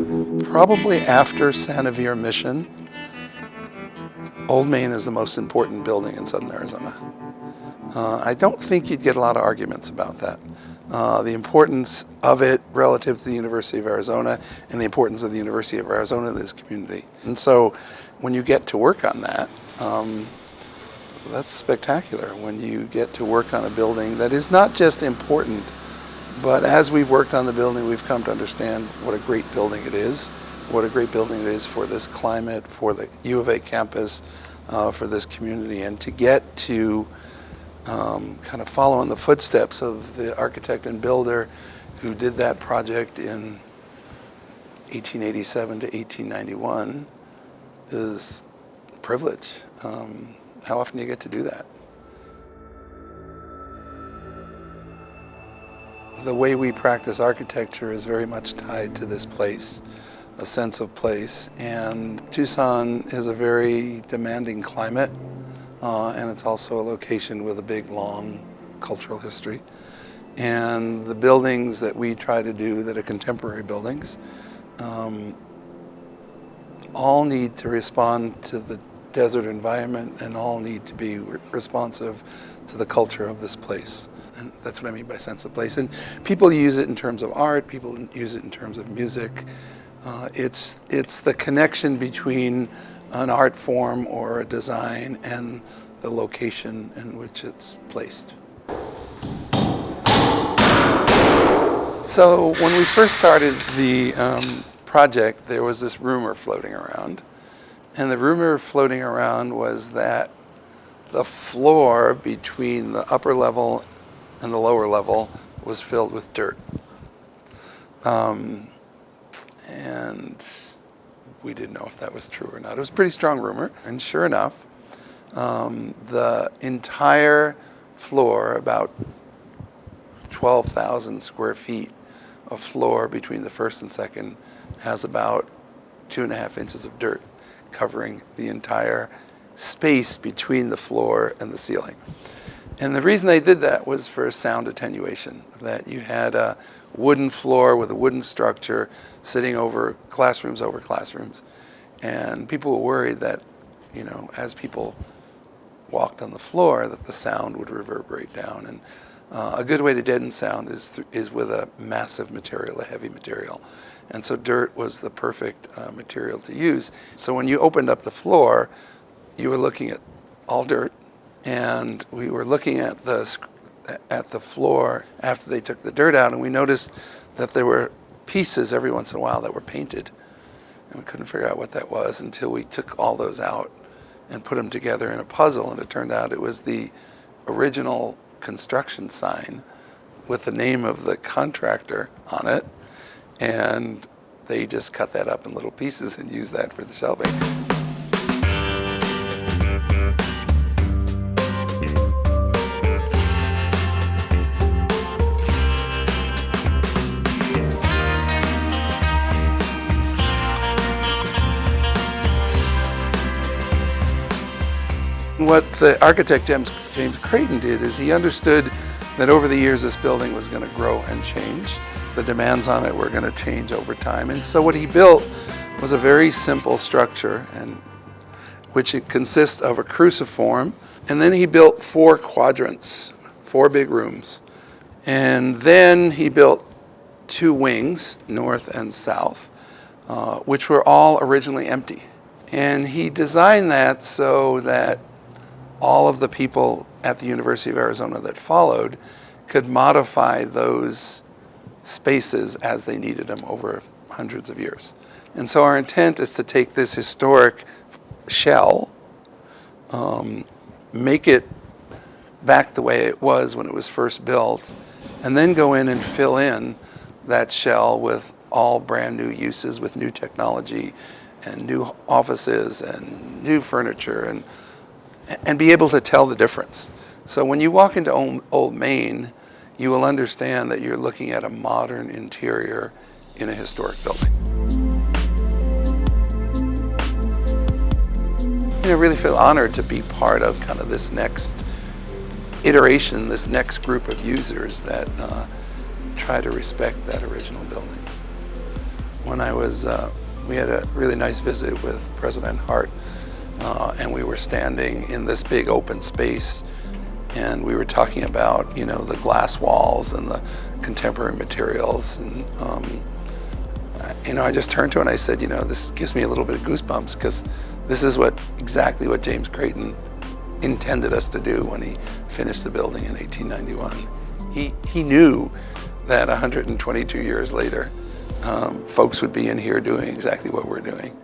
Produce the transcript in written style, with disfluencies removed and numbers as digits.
Probably after Sanavir Mission, Old Main is the most important building in southern Arizona. I don't think you'd get a lot of arguments about that. The importance of it relative to the University of Arizona and the importance of the University of Arizona to this community. And so when you get to work on that, that's spectacular when you get to work on a building that is not just important, but as we've worked on the building, we've come to understand what a great building it is, what a great building it is for this climate, for the U of A campus, for this community, and to get to kind of follow in the footsteps of the architect and builder who did that project in 1887 to 1891 is a privilege. How often do you get to do that? The way we practice architecture is very much tied to this place, a sense of place. And Tucson is a very demanding climate, and it's also a location with a big, long cultural history. And the buildings that we try to do that are contemporary buildings all need to respond to the desert environment and all need to be responsive to the culture of this place. And that's what I mean by sense of place. And people use it in terms of art, people use it in terms of music. It's the connection between an art form or a design and the location in which it's placed. So when we first started the project, there was this rumor floating around. And the rumor floating around was that the floor between the upper level and the lower level was filled with dirt. And we didn't know if that was true or not. It was a pretty strong rumor. And sure enough, the entire floor, about 12,000 square feet of floor between the first and second, has about 2.5 inches of dirt covering the entire space between the floor and the ceiling. And the reason they did that was for sound attenuation, that you had a wooden floor with a wooden structure sitting over classrooms. And people were worried that, as people walked on the floor, that the sound would reverberate down. And a good way to deaden sound is with a massive material, a heavy material. And so dirt was the perfect material to use. So when you opened up the floor, you were looking at all dirt, and we were looking at the floor after they took the dirt out, and we noticed that there were pieces every once in a while that were painted. And we couldn't figure out what that was until we took all those out and put them together in a puzzle, and it turned out it was the original construction sign with the name of the contractor on it. And they just cut that up in little pieces and used that for the shelving. What the architect James Creighton did is he understood that over the years this building was going to grow and change. The demands on it were going to change over time. And so what he built was a very simple structure, which it consists of a cruciform. And then he built 4 quadrants, 4 big rooms. And then he built 2 wings, north and south, which were all originally empty. And he designed that so that all of the people at the University of Arizona that followed could modify those spaces as they needed them over hundreds of years. And so our intent is to take this historic shell, make it back the way it was when it was first built, and then go in and fill in that shell with all brand new uses, with new technology and new offices and new furniture, and be able to tell the difference. So when you walk into Old Main, you will understand that you're looking at a modern interior in a historic building. I really feel honored to be part of kind of this next iteration, this next group of users that try to respect that original building. when I was, we had a really nice visit with President Hart, and we were standing in this big open space, and we were talking about, you know, the glass walls and the contemporary materials, and you know, I just turned to her and I said, you know, this gives me a little bit of goosebumps, because this is exactly what James Creighton intended us to do when he finished the building in 1891. He knew that 122 years later, folks would be in here doing exactly what we're doing.